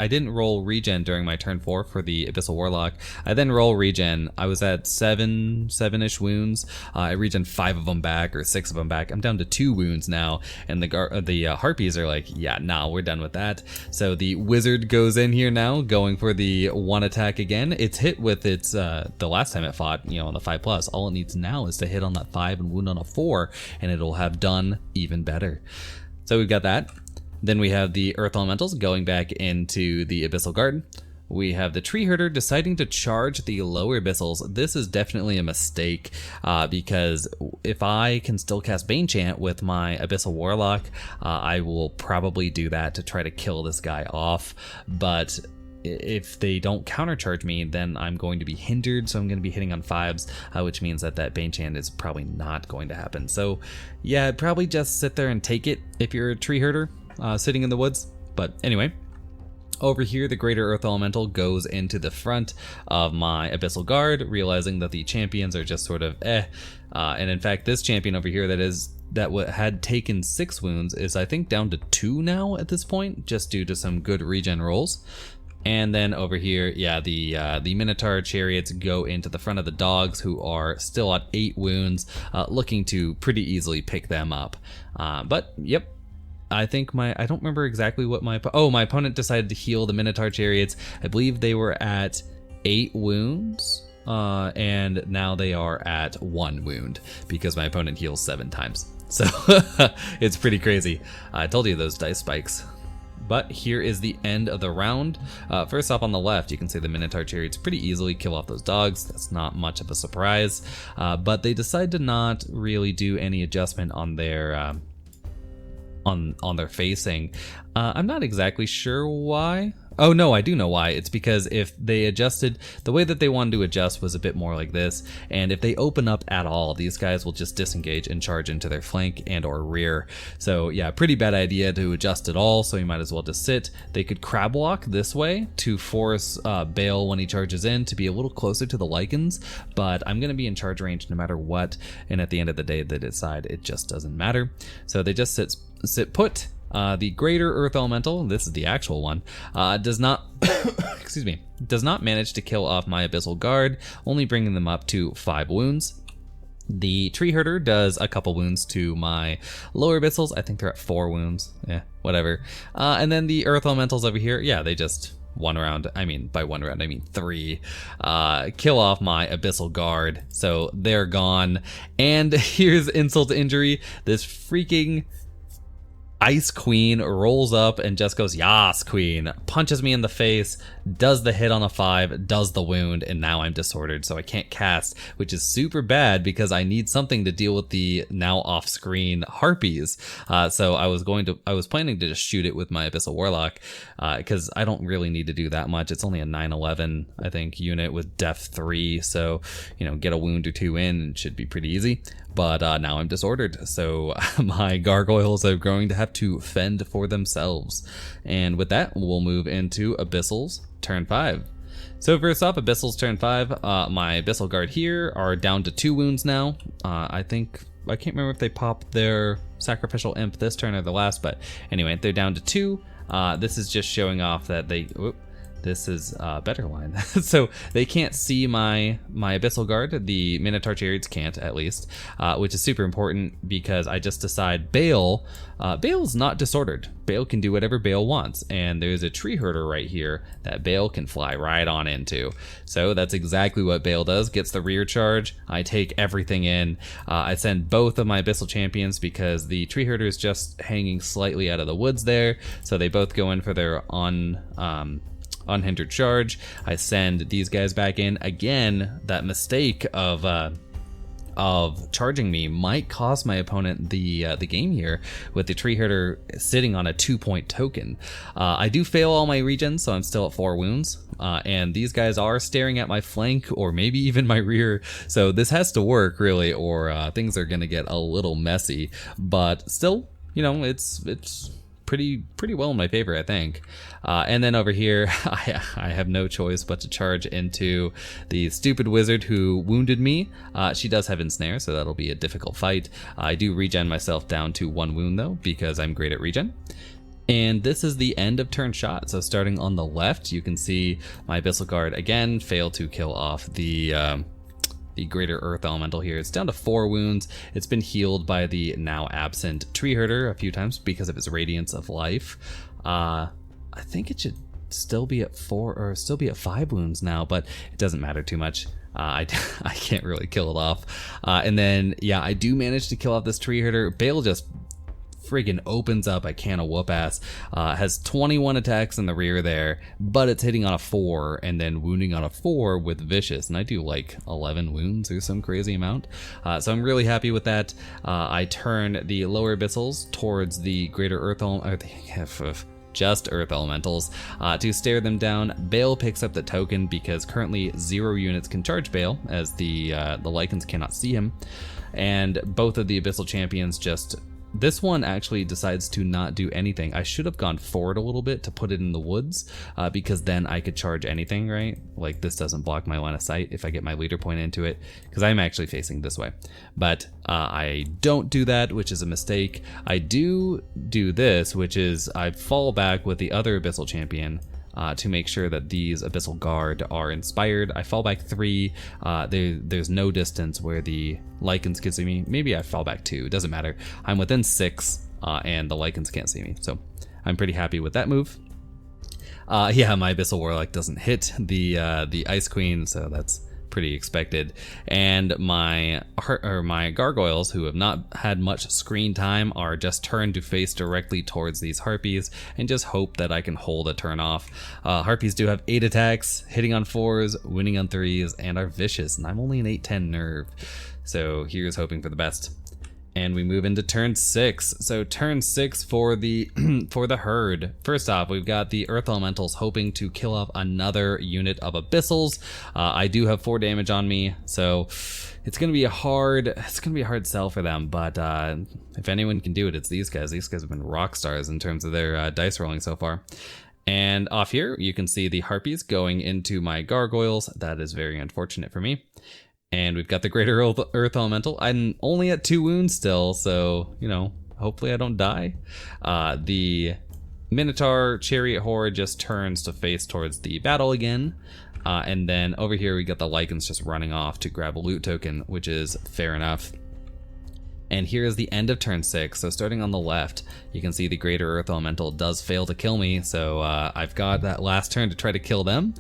didn't roll regen during my turn 4 for the Abyssal Warlock. I then roll regen. I was at 7-ish wounds. I regen 5 of them back, or 6 of them back. I'm down to 2 wounds now, and the Harpies are like, yeah, nah, we're done with that. So the Wizard goes in here now, going for the 1 attack again. It's hit with its, the last time it fought, you know, on the 5+. All it needs now is to hit on that 5 and wound on a 4, and it'll have done even better. So we've got that. Then we have the Earth Elementals going back into the Abyssal Guard. We have the Tree Herder deciding to charge the lower Abyssals. This is definitely a mistake because if I can still cast Bane Chant with my Abyssal Warlock, I will probably do that to try to kill this guy off. But if they don't countercharge me, then I'm going to be hindered, so I'm going to be hitting on 5s, which means that Bane Chant is probably not going to happen. So yeah, probably just sit there and take it if you're a Tree Herder sitting in the woods. But anyway, over here, the Greater Earth Elemental goes into the front of my Abyssal Guard, realizing that the champions are just sort of and in fact, this champion over here that had taken 6 wounds is, I think, down to 2 now at this point, just due to some good regen rolls. And then over here, yeah, the Minotaur chariots go into the front of the dogs, who are still at 8 wounds, looking to pretty easily pick them up. But yep, I think I don't remember exactly what my opponent decided to heal the Minotaur chariots. I believe they were at 8 wounds, and now they are at 1 wound because my opponent heals 7 times. So it's pretty crazy. I told you those dice spikes. But here is the end of the round. First off, on the left, you can see the Minotaur chariots pretty easily kill off those dogs. That's not much of a surprise. But they decide to not really do any adjustment on their on their facing. I'm not exactly sure why. Oh no, I do know why. It's because if they adjusted, the way that they wanted to adjust was a bit more like this, and if they open up at all, these guys will just disengage and charge into their flank and or rear. So yeah, pretty bad idea to adjust at all, so you might as well just sit. They could crab walk this way to force Bale, when he charges in, to be a little closer to the Lycans, but I'm going to be in charge range no matter what, and at the end of the day, they decide it just doesn't matter. So they just sit put. The Greater Earth Elemental, this is the actual one, does not excuse me, does not manage to kill off my Abyssal Guard, only bringing them up to 5 wounds. The Tree Herder does a couple wounds to my lower Abyssals. I think they're at 4 wounds. Yeah, whatever. And then the Earth Elementals over here, yeah, they just one round, I mean, by 1 round, I mean 3, kill off my Abyssal Guard. So they're gone. And here's insult to injury. This freaking Ice Queen rolls up and just goes, "Yas, Queen," punches me in the face, does the hit on a 5, does the wound, and now I'm disordered, so I can't cast, which is super bad because I need something to deal with the now off-screen harpies. So I was planning to just shoot it with my Abyssal Warlock, because I don't really need to do that much. It's only a 9/11, I think, unit with Def 3, so, you know, get a wound or 2 in, and it should be pretty easy. But now I'm disordered, so my gargoyles are going to have to fend for themselves. And with that, we'll move into Abyssals turn 5. So first off, Abyssals turn 5. My Abyssal Guard here are down to 2 wounds now. I can't remember if they popped their Sacrificial Imp this turn or the last, but anyway, they're down to 2. This is just showing off that this is a better line. So they can't see my Abyssal Guard. The Minotaur Chariots can't, at least, which is super important because I just decide Bale's not disordered. Bale can do whatever Bale wants, and there's a Tree Herder right here that Bale can fly right on into. So that's exactly what Bale does, gets the rear charge. I take everything in. I send both of my Abyssal Champions because the Tree Herder is just hanging slightly out of the woods there, so they both go in for their unhindered charge. I send these guys back in. Again, that mistake of charging me might cost my opponent the game here, with the Tree Herder sitting on a 2-point token. I do fail all my regens, so I'm still at 4 wounds. And these guys are staring at my flank or maybe even my rear, so this has to work really, or things are gonna get a little messy. But still, you know, it's pretty well in my favor, I think. And then over here, I have no choice but to charge into the stupid wizard who wounded me. She does have ensnare, so that'll be a difficult fight. I do regen myself down to 1 wound though, because I'm great at regen. And this is the end of turn shot. So starting on the left, you can see my Abyssal Guard again fail to kill off the greater earth elemental here. It's down to 4 wounds. It's been healed by the now absent tree herder a few times because of its radiance of life. I think it should still be at 4 or still be at 5 wounds now, but it doesn't matter too much. I can't really kill it off. And then, yeah, I do manage to kill off this tree herder. Bale just friggin' opens up a can of whoop ass. Has 21 attacks in the rear there, but it's hitting on a 4 and then wounding on a 4 with vicious, and I do like 11 wounds or some crazy amount. So I'm really happy with that. I turn the lower abyssals towards the greater earth just earth elementals to stare them down. Bale picks up the token because currently 0 units can charge Bale, as the Lycans cannot see him, and both of the abyssal champions just. This one actually decides to not do anything. I should have gone forward a little bit to put it in the woods, because then I could charge anything, right? Like this doesn't block my line of sight if I get my leader point into it, because I'm actually facing this way. But I don't do that, which is a mistake. I do this, which is I fall back with the other Abyssal champion, to make sure that these Abyssal Guard are inspired. I fall back 3. There's no distance where the Lycans can see me. Maybe I fall back 2. It doesn't matter. I'm within 6, and the Lycans can't see me. So I'm pretty happy with that move. Yeah, my Abyssal Warlock doesn't hit the Ice Queen, so that's pretty expected. And my gargoyles, who have not had much screen time, are just turned to face directly towards these harpies and just hope that I can hold a turn off. Harpies do have 8 attacks, hitting on 4s, winning on 3s, and are vicious, and I'm only an 8/10 nerve, so here's hoping for the best. And we move into turn 6. So turn 6 for the for the herd. First off, we've got the earth elementals hoping to kill off another unit of abyssals. I do have 4 damage on me, so it's gonna be a hard sell for them. But if anyone can do it, it's these guys. These guys have been rock stars in terms of their dice rolling so far. And off here, you can see the harpies going into my gargoyles. That is very unfortunate for me. And we've got the greater earth elemental. I'm only at 2 wounds still, so, you know, hopefully I don't die. The Minotaur Chariot Horde just turns to face towards the battle again. And then over here we got the Lycans just running off to grab a loot token, which is fair enough. And here is the end of turn 6. So starting on the left, you can see the greater earth elemental does fail to kill me. So I've got that last turn to try to kill them,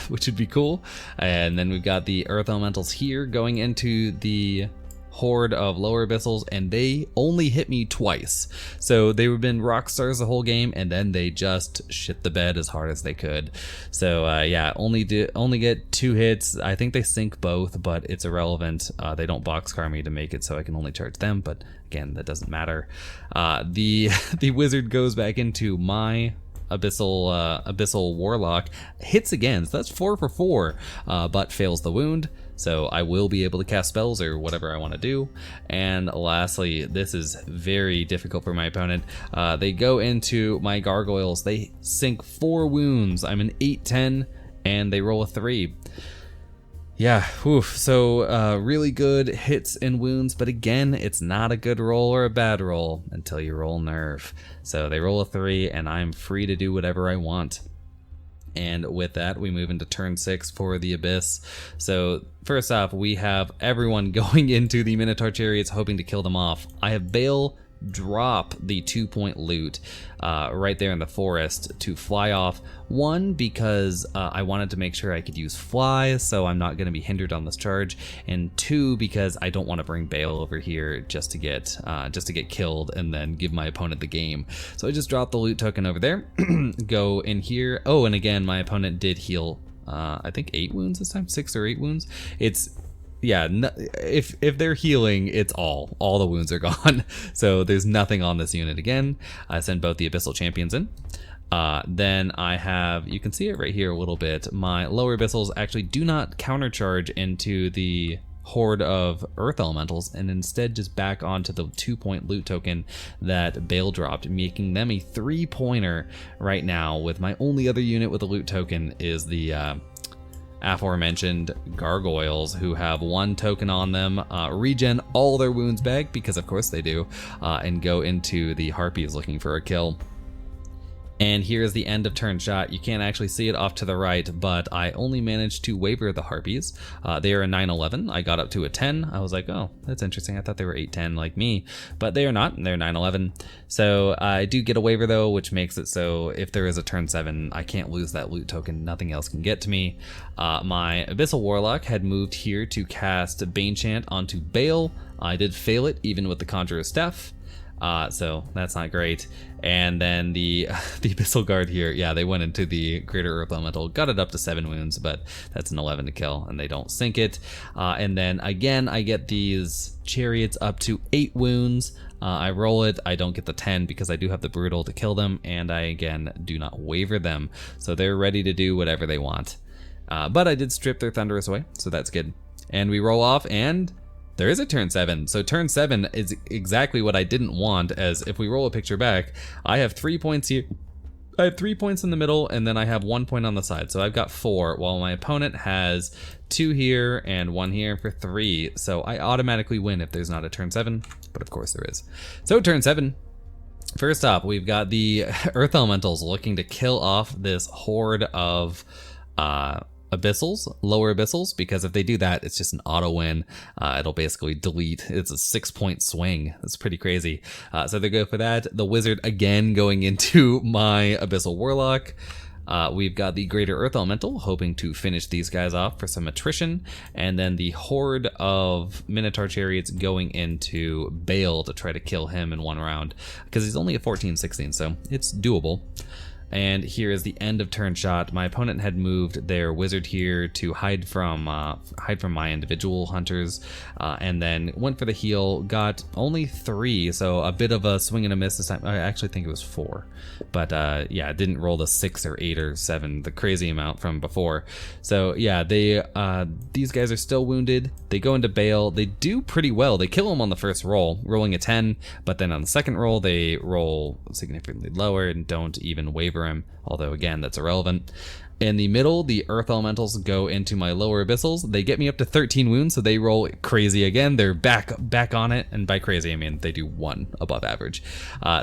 which would be cool. And then we've got the earth elementals here going into the horde of lower abyssals, and they only hit me twice. So they've been rock stars the whole game, and then they just shit the bed as hard as they could. So yeah, only get 2 hits. I think they sink both, but it's irrelevant. They don't boxcar me to make it, so I can only charge them, but again, that doesn't matter. The wizard goes back into my Abyssal Warlock, hits again, so that's 4 for 4, but fails the wound. So I will be able to cast spells or whatever I want to do. And lastly, this is very difficult for my opponent. They go into my gargoyles. They sink 4 wounds. I'm an 8/10, and they roll a 3. Yeah, so really good hits and wounds, but again, it's not a good roll or a bad roll until you roll nerve. So they roll a 3, and I'm free to do whatever I want. And with that, we move into turn 6 for the Abyss. So first off, we have everyone going into the Minotaur Chariots hoping to kill them off. I have Bale drop the 2-point loot right there in the forest to fly off. 1, because I wanted to make sure I could use fly, so I'm not going to be hindered on this charge, and 2, because I don't want to bring Bale over here just to get killed and then give my opponent the game. So I just dropped the loot token over there, go in here. Oh, and again, my opponent did heal, I think 8 wounds this time, 6 or 8 wounds. Yeah, if they're healing, it's all the wounds are gone. So there's nothing on this unit again. I send both the Abyssal champions in. Then I have, you can see it right here a little bit, my lower Abyssals actually do not countercharge into the horde of earth elementals and instead just back onto the 2-point loot token that Bale dropped, making them a 3-pointer right now, with my only other unit with a loot token is the aforementioned gargoyles, who have 1 token on them, regen all their wounds back, because of course they do, and go into the harpies looking for a kill. And here's the end of turn shot. You can't actually see it off to the right, but I only managed to waver the harpies. They are a 9/11. I got up to a 10. I was like, oh, that's interesting. I thought they were 8/10 like me, but they are not. They're 9/11. So I do get a waver though, which makes it so if there is a turn 7, I can't lose that loot token. Nothing else can get to me. My Abyssal Warlock had moved here to cast Banechant onto Bale. I did fail it even with the Conjurer's Staff. So that's not great. And then the Abyssal Guard here, yeah, they went into the Greater Earth Elemental, got it up to 7 wounds, but that's an 11 to kill, and they don't sink it. And then again, I get these Chariots up to 8 wounds. I roll it, I don't get the 10 because I do have the Brutal to kill them, and I again do not waver them, so they're ready to do whatever they want. But I did strip their Thunderous away, so that's good. And we roll off, and there is a turn 7. So turn 7 is exactly what I didn't want, as if we roll a picture back, I have 3 points here. I have 3 points in the middle, and then I have 1 point on the side. So I've got 4, while my opponent has 2 here and 1 here for 3. So I automatically win if there's not a turn 7, but of course there is. So turn 7. First up, we've got the Earth Elementals looking to kill off this horde of Abyssals, lower Abyssals, because if they do that, it's just an auto win. It'll basically delete. It's a 6-point swing. That's pretty crazy. So they go for that. The Wizard again going into my Abyssal Warlock. We've got the Greater Earth Elemental hoping to finish these guys off for some attrition, and then the horde of Minotaur Chariots going into Bale to try to kill him in 1 round, because he's only a 14/16, so it's doable. And here is the end of turn shot. My opponent had moved their wizard here to hide from my individual hunters, and then went for the heal. Got only 3, so a bit of a swing and a miss this time. I actually think it was 4, but yeah, didn't roll the 6 or 8 or 7, the crazy amount from before. So yeah, these guys are still wounded. They go into Bale. They do pretty well. They kill him on the first roll, rolling a 10, but then on the second roll they roll significantly lower and don't even waver him, although again that's irrelevant. In the middle, the Earth Elementals go into my lower Abyssals. They get me up to 13 wounds, so they roll crazy again. They're back on it, and by crazy I mean they do 1 above average.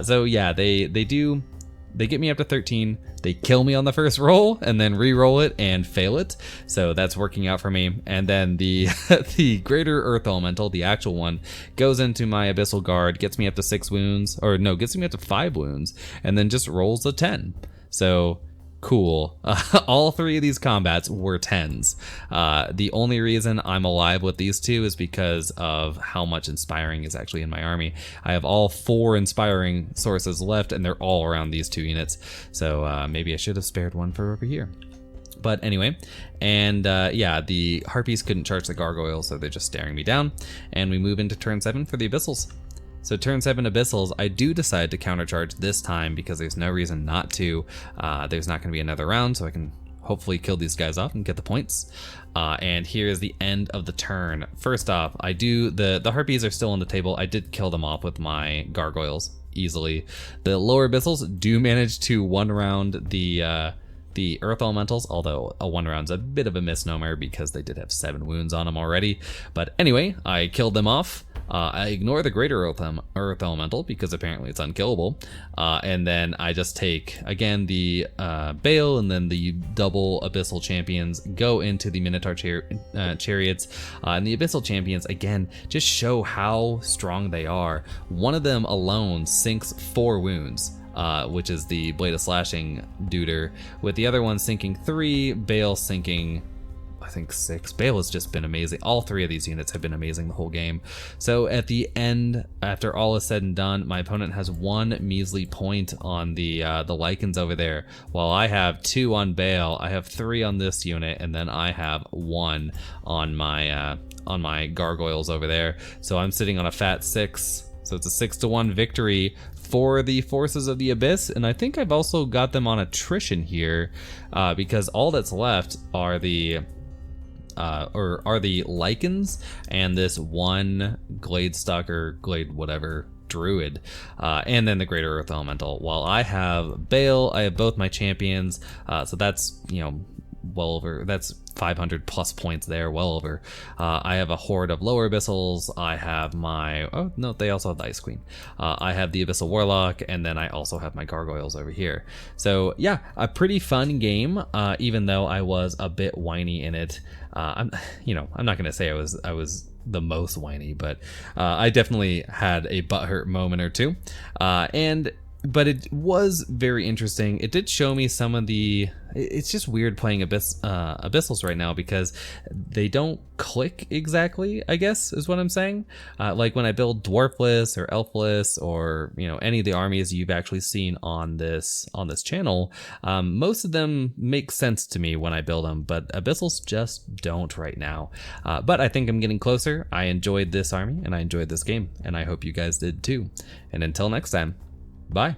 So yeah, they get me up to 13. They kill me on the first roll and then re-roll it and fail it. So that's working out for me. And then the the Greater Earth Elemental, the actual one, goes into my Abyssal Guard, gets me up to 6 wounds, or no, gets me up to 5 wounds, and then just rolls a 10. So cool. All 3 of these combats were 10s. The only reason I'm alive with these 2 is because of how much inspiring is actually in my army. I have all 4 inspiring sources left, and they're all around these 2 units. So maybe I should have spared 1 for over here. But anyway, and yeah, the Harpies couldn't charge the Gargoyles, so they're just staring me down. And we move into turn 7 for the Abyssals. So turn 7 Abyssals, I do decide to countercharge this time because there's no reason not to. There's not going to be another round, so I can hopefully kill these guys off and get the points. And here is the end of the turn. First off, I do the Harpies are still on the table. I did kill them off with my Gargoyles easily. The lower Abyssals do manage to 1 round the Earth Elementals, although a 1 round's a bit of a misnomer because they did have 7 wounds on them already. But anyway, I killed them off. I ignore the Greater Earth Elemental because apparently it's unkillable. And then I just take, again, the Bale, and then the double Abyssal Champions go into the Minotaur Chariots. And the Abyssal Champions, again, just show how strong they are. One of them alone sinks 4 wounds. Which is the Blade of Slashing duder, with the other one sinking 3, Bale sinking, I think, 6. Bale has just been amazing. All 3 of these units have been amazing the whole game. So at the end, after all is said and done, my opponent has 1 measly point on the Lycans over there, while I have 2 on Bale. I have 3 on this unit, and then I have 1 on my Gargoyles over there. So I'm sitting on a fat 6. So it's a 6-1 victory for the Forces of the Abyss, and I think I've also got them on attrition here, because all that's left are the or are the Lycans and this one Glade Stalker, Glade whatever, Druid, and then the Greater Earth Elemental. While I have Bale, I have both my champions, so that's, you know, well over, that's 500 plus points there, well over. I have a horde of lower abyssals. I have my, oh no, they also have the Ice Queen. I have the Abyssal Warlock, and then I also have my gargoyles over here. So yeah, a pretty fun game, even though I was a bit whiny in it. I'm not gonna say I was the most whiny, but I definitely had a butthurt moment or two, but it was very interesting. It did show me some of the, it's just weird playing Abyssals right now because they don't click exactly, I guess is what I'm saying. Like when I build Dwarfless or Elfless, or, you know, any of the armies you've actually seen on this channel, most of them make sense to me when I build them, but Abyssals just don't right now. But I think I'm getting closer. I enjoyed this army and I enjoyed this game, and I hope you guys did too. And until next time, bye.